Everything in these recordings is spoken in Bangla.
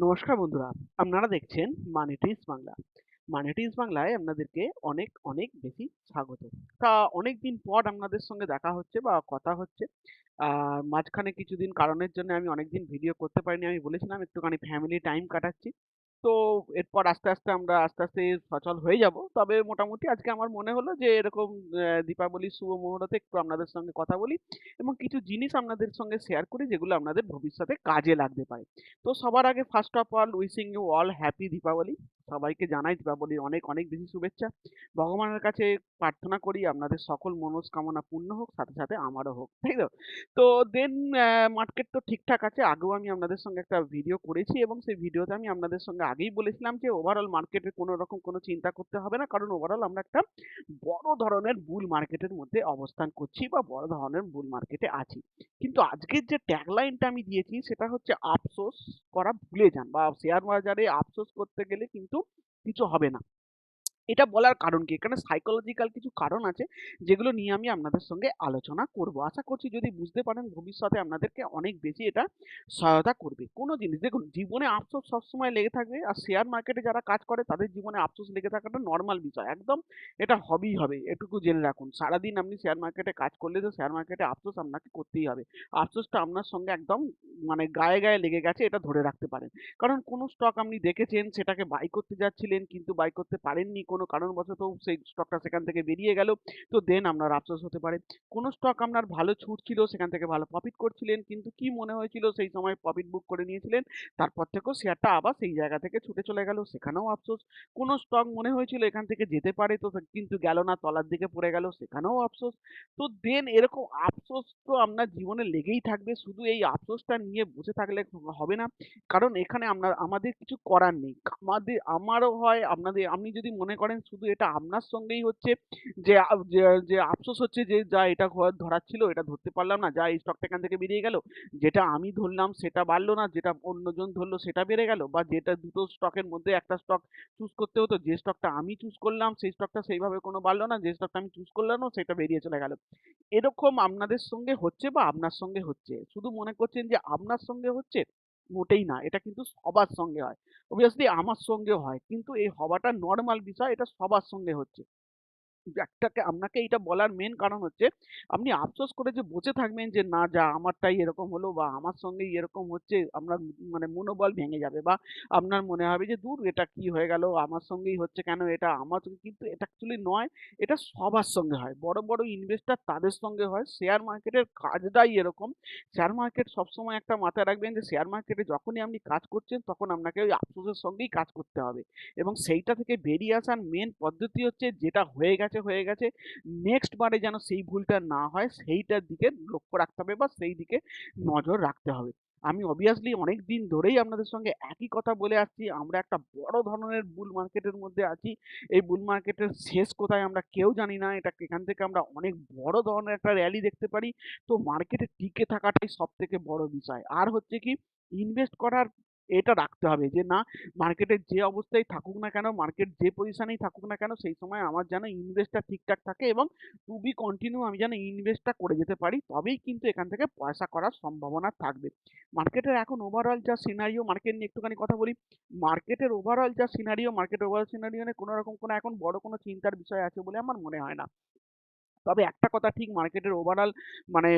নমস্কার বন্ধুরা, আপনারা দেখছেন মানিটিস বাংলা। মানিটিস বাংলায় আপনাদেরকে অনেক অনেক বেশি স্বাগত। তা অনেকদিন পর আপনাদের সঙ্গে দেখা হচ্ছে বা কথা হচ্ছে। মাঝখানে কিছুদিন কারণের জন্য আমি অনেকদিন ভিডিও করতে পারিনি। আমি বলেছিলাম একটুখানি ফ্যামিলি টাইম কাটাচ্ছি। তো এরপর আস্তে আস্তে সচল হয়ে যাব। তবে মোটামুটি আজকে আমার মনে হলো যে এরকম দীপাবলির শুভ মুহূর্তে একটু আপনাদের সঙ্গে কথা বলি এবং কিছু জিনিস আপনাদের সঙ্গে শেয়ার করি যেগুলো আপনাদের ভবিষ্যতে কাজে লাগতে পারে। তো সবার আগে first of all wishing you all happy Deepavali. সবাইকে জানাই দীপাবলির অনেক অনেক বেশি শুভেচ্ছা। ভগবানের কাছে প্রার্থনা করি আপনাদের সকল মনস্কামনা পূর্ণ হোক, সাথে সাথে আমারও হোক, তাই তো? তো দেন মার্কেট তো ঠিকঠাক আছে। আগেও আমি আপনাদের সঙ্গে একটা ভিডিও করেছি এবং সেই ভিডিওতে আমি আপনাদের সঙ্গে আগেই বলেছিলাম যে ওভারঅল মার্কেটের কোনো রকম কোনো চিন্তা করতে হবে না, কারণ ওভারঅল আমরা একটা বড় ধরনের বুল মার্কেটের মধ্যে অবস্থান করছি বা বড় ধরনের বুল মার্কেটে আছি। কিন্তু আজকের যে ট্যাগলাইনটা আমি দিয়েছি সেটা হচ্ছে আফসোস করা ভুলে যান, বা শেয়ার বাজারে আফসোস করতে গেলে কিন্তু কিছু হবে না। এটা বলার কারণ কি? এখানে সাইকোলজিক্যাল কিছু কারণ আছে যেগুলো নিয়ে আমি আপনাদের সঙ্গে আলোচনা করব। আশা করছি যদি বুঝতে পারেন ভবিষ্যতে আপনাদেরকে অনেক বেশি এটা সহায়তা করবে। কোনো জিনিস দেখুন, জীবনে আফসোস সবসময় লেগে থাকবে, আর শেয়ার মার্কেটে যারা কাজ করে তাদের জীবনে আফসোস লেগে থাকাটা নরমাল বিষয়। একদম এটা হবেই হবে। এটুকু জেনে রাখুন। সারাদিন আপনি শেয়ার মার্কেটে কাজ করলে তো শেয়ার মার্কেটে আফসোস আপনাকে করতেই হবে। আফসোসটা আপনার সঙ্গে একদম মানে গায়ে লেগে গেছে, এটা ধরে রাখতে পারেন। কারণ কোনো স্টক আপনি দেখেছেন, সেটাকে বাই করতে যাচ্ছিলেন কিন্তু বাই করতে পারেননি, কোনো কারণবশত সেই স্টকটা সেখান থেকে বেরিয়ে গেল, তো দেন আপনার আফসোস হতে পারে। কোনো স্টক আপনার ভালো ছুটছিল, সেখান থেকে ভালো প্রফিট করছিলেন, কিন্তু কি মনে হয়েছিল সেই সময় প্রফিট বুক করে নিয়েছিলেন, তারপর থেকেও শেয়ারটা আবার সেই জায়গা থেকে ছুটে চলে গেল, সেখানেও আফসোস। কোনো স্টক মনে হয়েছিল এখান থেকে যেতে পারে, তো কিন্তু গেল না, তলার দিকে পড়ে গেল, সেখানেও আফসোস। তো দেন এরকম আফসোস তো আপনার জীবনে লেগেই থাকবে। শুধু এই আফসোসটা নিয়ে বসে থাকলে হবে না, কারণ এখানে আমাদের কিছু করার নেই। আমারও হয়, আপনাদের, আপনি যদি মনে করেন শুধু এটা আপনার সঙ্গেই হচ্ছে, যে যে আফসোস হচ্ছে যে যা এটা ধরার ছিল এটা ধরতে পারলাম না, যা এই স্টকটা এখান থেকে বেরিয়ে গেল, যেটা আমি ধরলাম সেটা বাড়লো না, যেটা অন্যজন ধরলো সেটা বেড়ে গেল, বা যেটা দুটো স্টকের মধ্যে একটা স্টক চুজ করতে হতো, যে স্টকটা আমি চুজ করলাম সেই স্টকটা সেইভাবে কোনো বাড়লো না, যে স্টকটা আমি চুজ করলাম না সেটা বেরিয়ে চলে গেল। এরকম আপনাদের সঙ্গে হচ্ছে বা আপনার সঙ্গে হচ্ছে, শুধু মনে করছেন যে আপনার সঙ্গে হচ্ছে, মোটেই না। এটা কিন্তু সবার সঙ্গে হয়। অবভিয়াসলি আমার সঙ্গেও হয়, কিন্তু এই হওয়াটা নরমাল বিষয়, এটা সবার সঙ্গে হচ্ছে। আপনাকে এইটা বলার মেন কারণ হচ্ছে, আপনি আফসোস করে যে বসে থাকবেন যে না, যা আমারটাই এরকম হলো বা আমার সঙ্গেই এরকম হচ্ছে, আপনার মানে মনোবল ভেঙে যাবে, বা আপনার মনে হবে যে দূর, এটা কি হয়ে গেল, আমার সঙ্গেই হচ্ছে কেন, এটা আমার সঙ্গে, কিন্তু এটা অ্যাকচুয়ালি নয়। এটা সবার সঙ্গে হয়। বড় বড় ইনভেস্টর তাদের সঙ্গে হয়। শেয়ার মার্কেটের কাজটাই এরকম। শেয়ার মার্কেট সবসময় একটা মাথায় রাখবেন যে শেয়ার মার্কেটে যখনই আপনি কাজ করছেন তখন আপনাকে ওই আফসোসের সঙ্গেই কাজ করতে হবে, এবং সেইটা থেকে বেরিয়ে আসার মেন পদ্ধতি হচ্ছে, যেটা হয়ে গেছে, নেক্সট বারে যেন সেই ভুলটা না হয় সেইটার দিকে লক্ষ্য রাখতে হবে বা সেই দিকে নজর রাখতে হবে। আমি অবভিয়াসলি অনেক দিন ধরেই আপনাদের সঙ্গে একই কথা বলে আসছি, আমরা একটা বড় ধরনের বুল মার্কেটের মধ্যে আছি। এই বুল মার্কেটের শেষ কোথায় আমরা কেউ জানি না। এটা এখান থেকে আমরা অনেক বড় ধরনের একটা র্যালি দেখতে পারি। তো মার্কেটে টিকে থাকাটাই সব থেকে বড় বিষয়। আর হচ্ছে কি, ইনভেস্ট করার এটা রাখতে হবে যে না, মার্কেটের যে অবস্থায় থাকুক না কেন, মার্কেট যে পজিশনেই থাকুক না কেন, সেই সময় আমার যেন ইনভেস্টটা ঠিকঠাক থাকে এবং টু বি কন্টিনিউ আমি যেন ইনভেস্টটা করে যেতে পারি, তবেই কিন্তু এখান থেকে পয়সা করার সম্ভাবনা থাকবে। মার্কেটের এখন ওভারঅল যা সিনারিও, মার্কেট নিয়ে একটুখানি কথা বলি। মার্কেট ওভারঅল সিনারিও নিয়ে কোনো রকম কোনো এখন বড় কোনো চিন্তার বিষয় আছে বলে আমার মনে হয় না। তবে একটা কথা ঠিক, মার্কেটের ওভারঅল মানে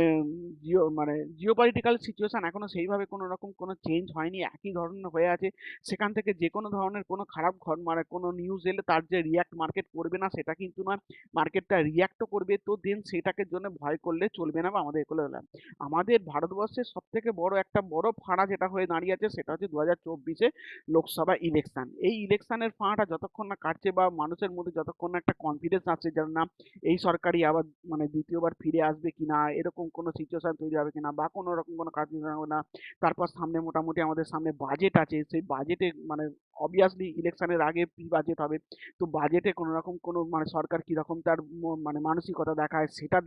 জিওপলিটিক্যাল সিচুয়েশন এখনো সেইভাবে কোনো রকম কোনো চেঞ্জ হয়নি, একই ধরনের হয়ে আছে। সেখান থেকে যে কোনো ধরনের কোনো খারাপ মানে কোনো নিউজ এলে তার যে রিয়াক্ট মার্কেট করবে না সেটা কিন্তু নয়, মার্কেটটা রিয়াক্টও করবে। তো দেন সেটাকে জন্য ভয় করলে চলবে না, বা আমাদের এগুলো হলো। আমাদের ভারতবর্ষের সব থেকে বড় একটা বড় ফাঁড়া যেটা হয়ে দাঁড়িয়ে আছে সেটা হচ্ছে 2024-এ লোকসভা ইলেকশন। এই ইলেকশনের ফাঁড়াটা যতক্ষণ না কাটছে বা মানুষের মধ্যে যতক্ষণ না একটা কনফিডেন্স আসছে যার নাম এই সরকারই আবার মানে দ্বিতীয়বার ফিরে আসবে কিনা, এরকম কোনো সিচুয়েশন তৈরি হবে কিনা, বা কোনো রকম কোনো কাজ হবে না। তারপর সামনে মোটামুটি আমাদের সামনে বাজেট আছে, সেই বাজেটে মানে অবভিয়াসলি ইলেকশনের আগে প্রি বাজেট হবে। তো বাজেটে কোনো রকম কোনো মানে সরকার কিরকম তার মানে মানসিকতা দেখায় সেটা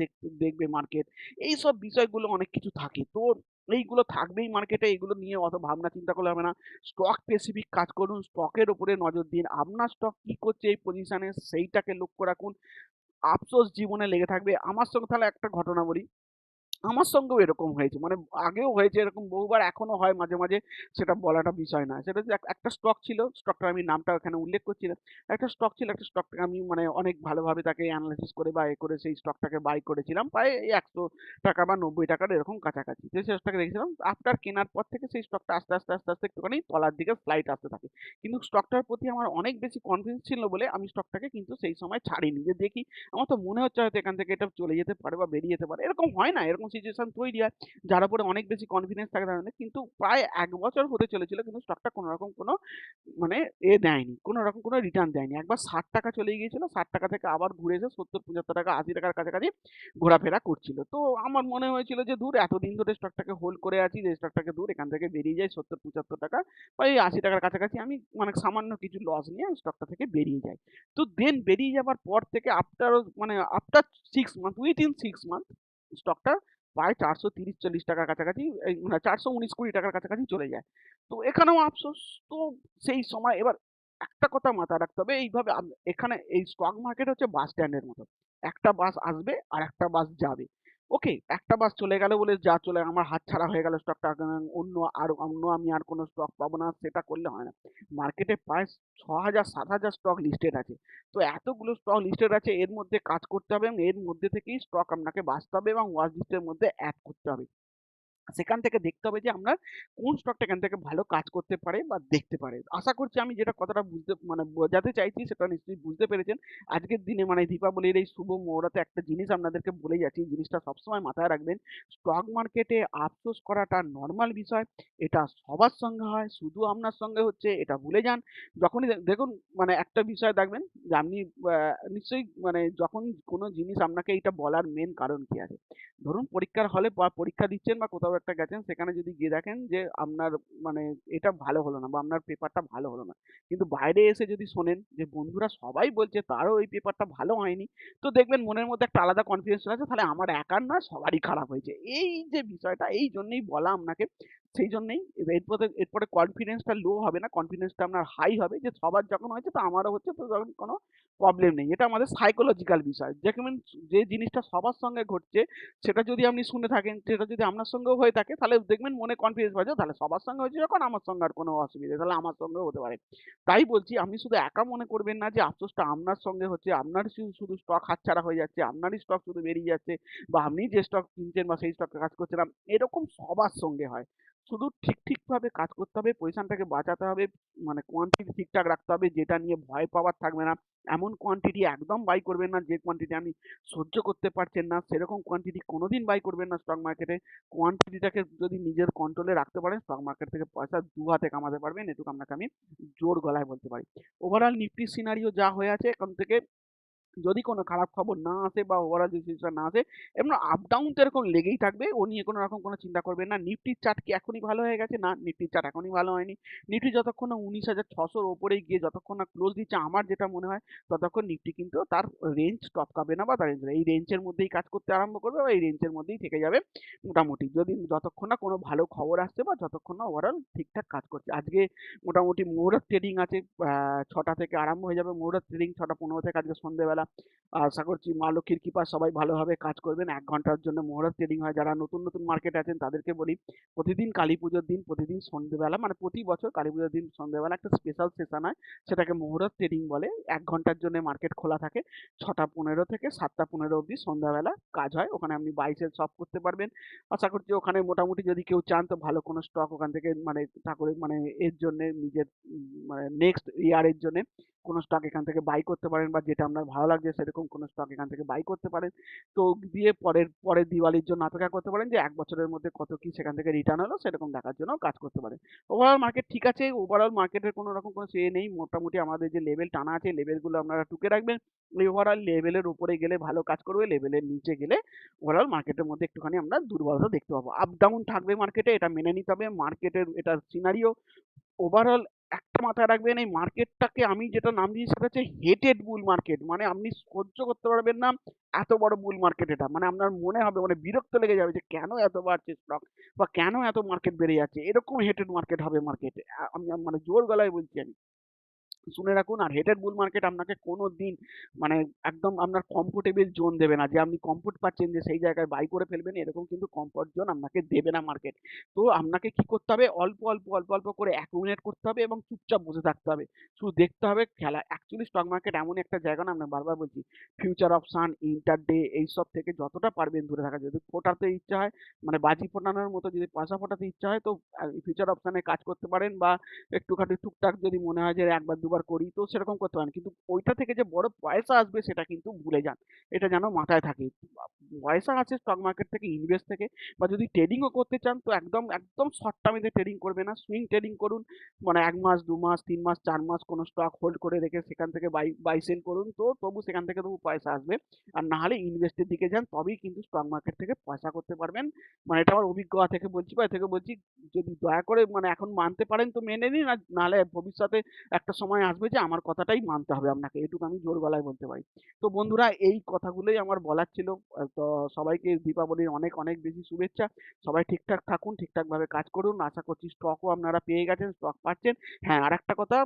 দেখবে মার্কেট। এই সব বিষয়গুলো অনেক কিছু থাকে। তো এইগুলো থাকবেই মার্কেটে, এগুলো নিয়ে অত ভাবনা চিন্তা করলে হবে না। স্টক স্পেসিফিক কাজ করুন, স্টকের উপরে নজর দিন, আপনার স্টক কি করছে এই পজিশনে সেইটাকে লক্ষ্য রাখুন। আফসোস জীবনে লেগে থাকবে। আমার সঙ্গে তাহলে একটা ঘটনা বলি। আমার সঙ্গেও এরকম হয়েছে। মানে আগেও হয়েছে এরকম বহুবার, এখনো হয় মাঝে, মাঝে। সেটা বলাটা বিষয় না। সেটা হচ্ছে একটা স্টক ছিল, স্টকটার আমি নামটা এখানে উল্লেখ করছি না। একটা স্টক ছিল, একটা স্টকটাকে আমি মানে অনেক ভালোভাবে তাকে এনালাইসিস করে বা এ করে সেই স্টকটাকে বাই করেছিলাম। প্রায় এই ৳১০০ বা ৳৯০ এরকম কাছাকাছি। যে স্টকটাকে দেখেছিলাম, আফটার কেনার পর থেকে সেই স্টকটা আস্তে, আস্তে, আস্তে, আস্তে একটুখানি তলার দিকে স্লাইড আসতে থাকে। কিন্তু স্টকটার প্রতি আমার অনেক বেশি কনফিডেন্স ছিল বলে আমি স্টকটাকে কিন্তু সেই সময় ছাড়িনি। যে দেখি আমার তো মনে হচ্ছে হয়তো এখান থেকে এটা চলে যেতে পারে বা বেরিয়ে যেতে পারে। এরকম হয় না? এরকম সিচুয়েশন তৈরি হয়। যার উপরে অনেক বেশি কনফিডেন্স থাকে তার মধ্যে। কিন্তু প্রায় ১ বছর হতে চলেছিল কিন্তু স্টকটা কোনরকম কোনো মানে দেয়নি। কোনরকম কোনো রিটার্ন দেয়নি। একবার ৳৬০ চলে গিয়েছিল। ৳৬০ থেকে আবার ঘুরে এসে ৳৭০, ৳৭৫, ৳৮০ র কাছাকাছি ঘোরাফেরা করছিল। তো আমার মনে হয়েছিল যে ধুর এতদিন ধরে স্টকটাকে হোল্ড করে আছি, যে স্টকটাকে ধুর এখান থেকে বেরিয়ে যাই ৳৭০, ৳৭৫ বা এই ৳৮০ র কাছাকাছি আমি মানে সামান্য কিছু লস নিয়ে স্টকটা থেকে বেরিয়ে যাই। তো দেন বেরিয়ে যাবার পর থেকে আফটার 6 মান্থ, উইথিন 6 মান্থ স্টকটা প্রায় ৳৪৩০-৪০ কাছাকাছি, এই মানে ৳৪১৯-২০ কাছাকাছি চলে যায়। তো এখানেও আফসোস। তো সেই সময় এবার একটা কথা মাথায় রাখতে হবে, এইভাবে এখানে এই স্টক মার্কেট হচ্ছে বাস স্ট্যান্ডের মতো। একটা বাস আসবে আর একটা বাস যাবে। ওকে? একটা বাস চলে গেল বলে যা চলে আমার হাতছাড়া হয়ে গেল স্টকটা, অন্য আমি আর কোনো স্টক পাবো না, সেটা করলে হয় না। মার্কেটে প্রায় ৬,০০০ ৭,০০০ স্টক লিস্টেড আছে। তো এতগুলো স্টক লিস্টেড আছে, এর মধ্যে কাজ করতে হবে এবং এর মধ্যে থেকেই স্টক আপনাকে বাছতে হবে এবং ওয়াচ লিস্টের মধ্যে এড করতে হবে। সেখান থেকে দেখতে হবে যে আপনার কোন স্টকটা এখান থেকে ভালো কাজ করতে পারে বা দেখতে পারে। আশা করছি আমি যেটা কথাটা বুঝতে মানে বোঝাতে চাইছি সেটা নিশ্চয়ই বুঝতে পেরেছেন। আজকের দিনে মানে দীপাবলির এই শুভ মুহূর্তে একটা জিনিস আপনাদেরকে বলে যাচ্ছি, এই জিনিসটা সবসময় মাথায় রাখবেন। স্টক মার্কেটে আফসোস করাটা নরমাল বিষয়। এটা সবার সঙ্গে হয়, শুধু আপনার সঙ্গে হচ্ছে এটা ভুলে যান। যখনই দেখুন মানে একটা বিষয় দেখবেন যে আপনি নিশ্চয়ই মানে যখন কোনো জিনিস আপনাকে এইটা বলার মেইন কারণ কি আছে? ধরুন পরীক্ষার হলে বা পরীক্ষা দিচ্ছেন বা কোথাও একটা গেছেন, সেখানে যদি গিয়ে দেখেন যে আপনার মানে এটা ভালো হলো না বা আপনার পেপারটা ভালো হলো না। কিন্তু বাইরে এসে যদি শোনেন যে বন্ধুরা সবাই বলছে তারও ওই পেপারটা ভালো হয়নি, তো দেখবেন মনের মধ্যে একটা আলাদা কনফিডেন্স চলে আসে, তাহলে আমার একার না সবারই খারাপ হয়েছে। এই যে বিষয়টা, এই জন্যই বলা আপনাকে। সেই জন্যেই এরপরে কনফিডেন্সটা লো হবে না, কনফিডেন্সটা আপনার হাই হবে যে সবার যখন হয়েছে তো আমারও হচ্ছে, তো তখন কোনো প্রবলেম নেই। এটা আমাদের সাইকোলজিক্যাল বিষয়। দেখবেন যে জিনিসটা সবার সঙ্গে ঘটছে সেটা যদি আপনি শুনে থাকেন, সেটা যদি আপনার সঙ্গেও হয়ে থাকে, তাহলে দেখবেন মনে কনফিডেন্স বাড়ছে, তাহলে সবার সঙ্গে হয়েছে যখন আমার সঙ্গে আর কোনো অসুবিধা নেই, তাহলে আমার সঙ্গেও হতে পারে। তাই বলছি আপনি শুধু একা মনে করবেন না যে আফসোসটা আপনার সঙ্গে হচ্ছে, আপনার শুধু স্টক হাতছাড়া হয়ে যাচ্ছে, আপনারই স্টক শুধু বেরিয়ে যাচ্ছে বা আপনি যে স্টক কিনছেন বা সেই স্টকে কাজ করছেন না, এরকম সবার সঙ্গে হয়। শুধু ঠিকভাবে কাজ করতে হবে, পজিশনটাকে বাঁচাতে হবে, মানে কোয়ান্টিটি ঠিকঠাক রাখতে হবে, যেটা নিয়ে ভয় পাওয়ার থাকবে না। এমন কোয়ান্টিটি একদম বাই করবেন না যে কোয়ান্টিটি আপনি সহ্য করতে পারছেন না, সেরকম কোয়ান্টিটি কোনোদিন বাই করবেন না স্টক মার্কেটে। কোয়ান্টিটিটাকে যদি নিজের কন্ট্রোলে রাখতে পারেন, স্টক মার্কেট থেকে পয়সা দু হাতে কামাতে পারবেন, এটুকু আপনাকে আমি জোর গলায় বলতে পারি। ওভারঅল নিফটি সিনারিও যা হয়ে আছে এখন থেকে, যদি কোনো খারাপ খবর না আসে বা ওভারঅল যদি সিচুয়েশন না আসে, এমন আপ ডাউন তো এরকম লেগেই থাকবে, ও নিয়ে কোনো রকম কোনো চিন্তা করবেন না। নিফটির চার্ট কি এখনই ভালো হয়ে গেছে? না, নিফটির চার্ট এখনই ভালো হয়নি। নিফটি যতক্ষণ না 19,600 র ওপরে গিয়ে যতক্ষণ না ক্লোজ দিচ্ছে, আমার যেটা মনে হয় ততক্ষণ নিফটি কিন্তু তার রেঞ্জ টপকাবে না বা তার এই রেঞ্জের মধ্যেই কাজ করতে আরম্ভ করবে বা এই রেঞ্জের মধ্যেই থেকে যাবে মোটামুটি, যদি যতক্ষণ না কোনো ভালো খবর আসছে বা যতক্ষণ না ওভারঅল ঠিকঠাক কাজ করছে। আজকে মোটামুটি মুহূর্ত ট্রেডিং আছে, 6টা থেকে আরম্ভ হয়ে যাবে মুহূর্ত ট্রেডিং, 6টা 15 থেকে আজকে সন্ধ্যেবেলা। আশা করছি মা লক্ষ্মীর কৃপায় সবাই ভালোভাবে কাজ করবেন। ১ ঘন্টার জন্য মুহূর্ত ট্রেডিং হয়। যারা নতুন, নতুন মার্কেটে আছেন তাদেরকে বলি, প্রতিদিন কালী পুজোর দিন, প্রতিদিন সন্ধ্যেবেলা মানে প্রতি বছর কালী পুজোর দিন সন্ধ্যেবেলা একটা স্পেশাল সেশন হয়। সেটাকে মুহূর্ত ট্রেডিং বলে। ১ ঘন্টার জন্য মার্কেট খোলা থাকে। 6টা 15 থেকে 7টা 15 অবধি সন্ধ্যাবেলা কাজ হয়। ওখানে আপনি বাই সেল সব করতে পারবেন। আশা করছি ওখানে মোটামুটি যদি কেউ চান তো ভালো কোনো স্টক ওখান থেকে মানে ঠাকুরের মানে এর জন্যে নিজের মানে নেক্সট ইয়ারের জন্যে কোনো স্টক এখান থেকে বাই করতে পারেন বা যেটা আপনার ভালো লাগছে সেরকম কোনো স্টক এখান থেকে বাই করতে পারেন। তো দিয়ে পরের দিওয়ালির জন্য অপেক্ষা করতে পারেন যে ১ বছরের মধ্যে কত কি সেখান থেকে রিটার্ন হলো, সেরকম দেখার জন্য কাজ করতে পারেন। ওভারঅল মার্কেট ঠিক আছে। ওভারঅল মার্কেটের কোনো রকম কোনো নেই। মোটামুটি আমাদের যে লেভেল টানা আছে, লেভেলগুলো আপনারা টুকে রাখবেন। এই ওভারঅল লেভেলের উপরে গেলে ভালো কাজ করবে, লেভেলের নিচে গেলে ওভারঅল মার্কেটের মধ্যে একটুখানি আমরা দুর্বলতা দেখতে পাবো। আপ ডাউন থাকবে মার্কেটে, এটা মেনে নিতে হবে। মার্কেটের এটা সিনারিও। ওভারঅল একটা মাথায় রাখবেন, এই মার্কেটটাকে আমি যেটা নাম দিয়েছি সেটা হচ্ছে হেটেড বুল মার্কেট। মানে আপনি সহ্য করতে পারবেন না এত বড় বুল মার্কেট এটা। মানে আপনার মনে হবে মানে বিরক্ত লেগে যাবে যে কেন এত বাড়ছে স্টক বা কেন এত মার্কেট বেড়ে যাচ্ছে। এরকম হেটেড মার্কেট হবে মার্কেট। আমি মানে জোর গলায় বলছি আমি। শুনে রাখুন। আর হেডেড বুল মার্কেট আপনাকে কোনো দিন মানে একদম আপনার কমফোর্টেবল জোন দেবে না, যে আপনি কমফোর্ট পাচ্ছেন যে সেই জায়গায় বাই করে ফেলবেন, এরকম কিন্তু কমফোর্ট জোন আপনাকে দেবে না মার্কেট। তো আপনাকে কি করতে হবে, অল্প অল্প অল্প অল্প করে অ্যাকুমুলেট করতে হবে এবং চুপচাপ বসে থাকতে হবে, শুধু দেখতে হবে খেলা। অ্যাকচুয়ালি স্টক মার্কেট এমন একটা জায়গা না, আমরা বারবার বলছি, ফিউচার অপশন, ইন্টারডে এইসব থেকে যতটা পারবেন দূরে থাকা। যদি ফোটাতে ইচ্ছা হয়, মানে বাজি ফোটানোর মতো যদি পয়সা ফোটাতে ইচ্ছা হয়, তো ফিউচার অপশনে কাজ করতে পারেন, বা একটুখানি টুকটাক যদি মনে হয় যে একবার দুবার করি, তো সেরকম করতে পারেন। কিন্তু ওইটা থেকে যে বড় পয়সা আসবে সেটা কিন্তু ভুলে যান, এটা যেন মাথায় থাকে। পয়সা আছে স্টক মার্কেট থেকে, ইনভেস্ট থেকে। বা যদি ট্রেডিংও করতে চান, তো একদম একদম শর্ট টার্মে ট্রেডিং করবে না, সুইং ট্রেডিং করুন। মানে 1 মাস 2 মাস 3 মাস 4 মাস কোনো স্টক হোল্ড করে রেখে সেখান থেকে বাই বাই সেল করুন, তো তবু সেখান থেকে তবু পয়সা আসবে। আর না হলে ইনভেস্টের দিকে যান, তবেই কিন্তু স্টক মার্কেট থেকে পয়সা করতে পারবেন। মানে এটা আমার অভিজ্ঞতা থেকে বলছি, বা এ থেকে বলছি। যদি দয়া করে মানে এখন মানতে পারেন তো মেনে নিন, আর নাহলে ভবিষ্যতে একটা সময় আসবে যে আমার কথাটাই মানতে হবে আপনাকে, এটুকু আমি জোর গলায় বলতে পারি। তো বন্ধুরা, এই কথাগুলোই আমার বলার ছিল। তো সবাইকে দীপাবলির অনেক অনেক বেশি শুভেচ্ছা। সবাই ঠিকঠাক থাকুন, ঠিকঠাক ভাবে কাজ করুন। আশা করছি স্টকও আপনারা পেয়ে গেছেন, স্টক পাচ্ছেন। হ্যাঁ, আর একটা কথা,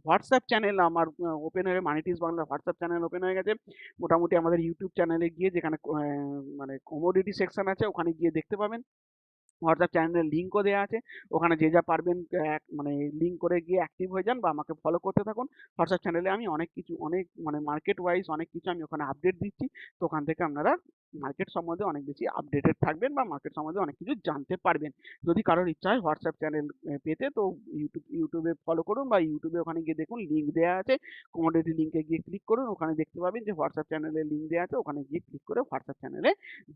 হোয়াটসঅ্যাপ চ্যানেল আমার ওপেন হয়ে, মানিটিস বাংলা হোয়াটসঅ্যাপ চ্যানেল ওপেন হয়ে গেছে। মোটামুটি আমাদের ইউটিউব চ্যানেলে গিয়ে, যেখানে মানে কমোডিটি সেকশন আছে, ওখানে গিয়ে দেখতে পাবেন। হোয়াটসঅ্যাপ চ্যানেলের লিঙ্কও দেওয়া আছে। ওখানে যে যা পারবেন মানে লিঙ্ক করে গিয়ে অ্যাক্টিভ হয়ে যান, বা আমাকে ফলো করতে থাকুন। হোয়াটসঅ্যাপ চ্যানেলে আমি অনেক কিছু, অনেক মানে মার্কেট ওয়াইজ অনেক কিছু আমি ওখানে আপডেট দিচ্ছি। তো ওখান থেকে আপনারা মার্কেট সম্বন্ধে অনেক বেশি আপডেটেড থাকবেন, বা মার্কেট সম্বন্ধে অনেক কিছু জানতে পারবেন। যদি কারোর ইচ্ছা হয় হোয়াটসঅ্যাপ চ্যানেল পেতে, তো ইউটিউবে ফলো করুন, বা ইউটিউবে ওখানে গিয়ে দেখুন লিঙ্ক দেওয়া আছে। কমোডিটি লিঙ্কে গিয়ে ক্লিক করুন, ওখানে দেখতে পাবেন যে হোয়াটসঅ্যাপ চ্যানেলের লিঙ্ক দেওয়া আছে। ওখানে গিয়ে ক্লিক করে হোয়াটসঅ্যাপ চ্যানেলে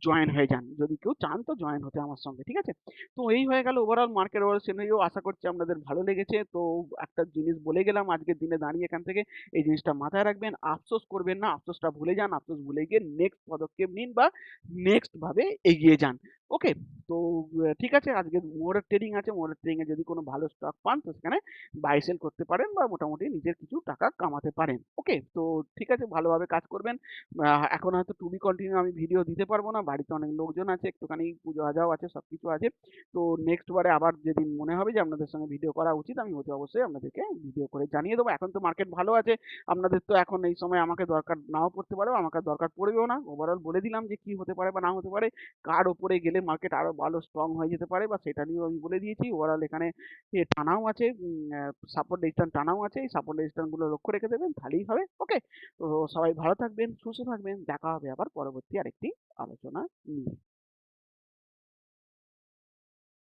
জয়েন হয়ে যান, যদি কেউ চান তো জয়েন হতে আমার সঙ্গে, ঠিক আছে? তো এই হয়ে গেল ওভারঅল মার্কেট ওভারঅল সিনারিও। আশা করছি আপনাদের ভালো লেগেছে। তো একটা জিনিস বলে গেলাম আজকের দিনে দাঁড়িয়ে এখান থেকে, এই জিনিসটা মাথায় রাখবেন, আফসোস করবেন না, আফসোসটা ভুলে যান, আফসোস ভুলে গিয়ে নেক্সট পদক্ষেপ নিন, বা নেক্সট ভাবে এগিয়ে যান। ওকে? তো ঠিক আছে, আজকে মোড়ের ট্রেডিং আছে, মোড়ের ট্রেডিং এ যদি কোনো ভালো স্টক পান, তো সেখানে বাই সেল করতে পারেন, বা মোটামুটি নিজের কিছু টাকা কামাতে পারেন। ওকে? তো ঠিক আছে, ভালোভাবে কাজ করবেন। এখন হয়তো টু বি কন্টিনিউ আমি ভিডিও দিতে পারবো না, বাড়িতে অনেক লোকজন আছে, একটুখানি পুজো আজাও আছে, সবকিছু আছে। তো নেক্সট বারে আবার যেদিন মনে হবে যে আপনাদের সঙ্গে ভিডিও করা উচিত, আমি অতি অবশ্যই আপনাদেরকে ভিডিও করে জানিয়ে দেবো। এখন তো মার্কেট ভালো আছে, আপনাদের তো এখন এই সময় আমাকে দরকার নাও পড়তে পারে, আমাকে দরকার পড়বেও না। ওভারঅল বলে দিলাম যে কি হতে পারে বা না হতে পারে, কার ওপরে গেলে মার্কেট আরো ভালো স্ট্রং হয়ে যেতে পারে, বা সেটা নিয়েও আমি বলে দিয়েছি। ওভারঅল এখানে টানাও আছে, সাপোর্ট রেজিস্ট্যান্স টানাও আছে, এই সাপোর্ট রেজিস্ট্যান্স গুলো লক্ষ্য রেখে দেবেন, তাহলেই হবে। ওকে? তো সবাই ভালো থাকবেন, সুস্থ থাকবেন, দেখা হবে আবার পরবর্তী আরেকটি আলোচনা নিয়ে।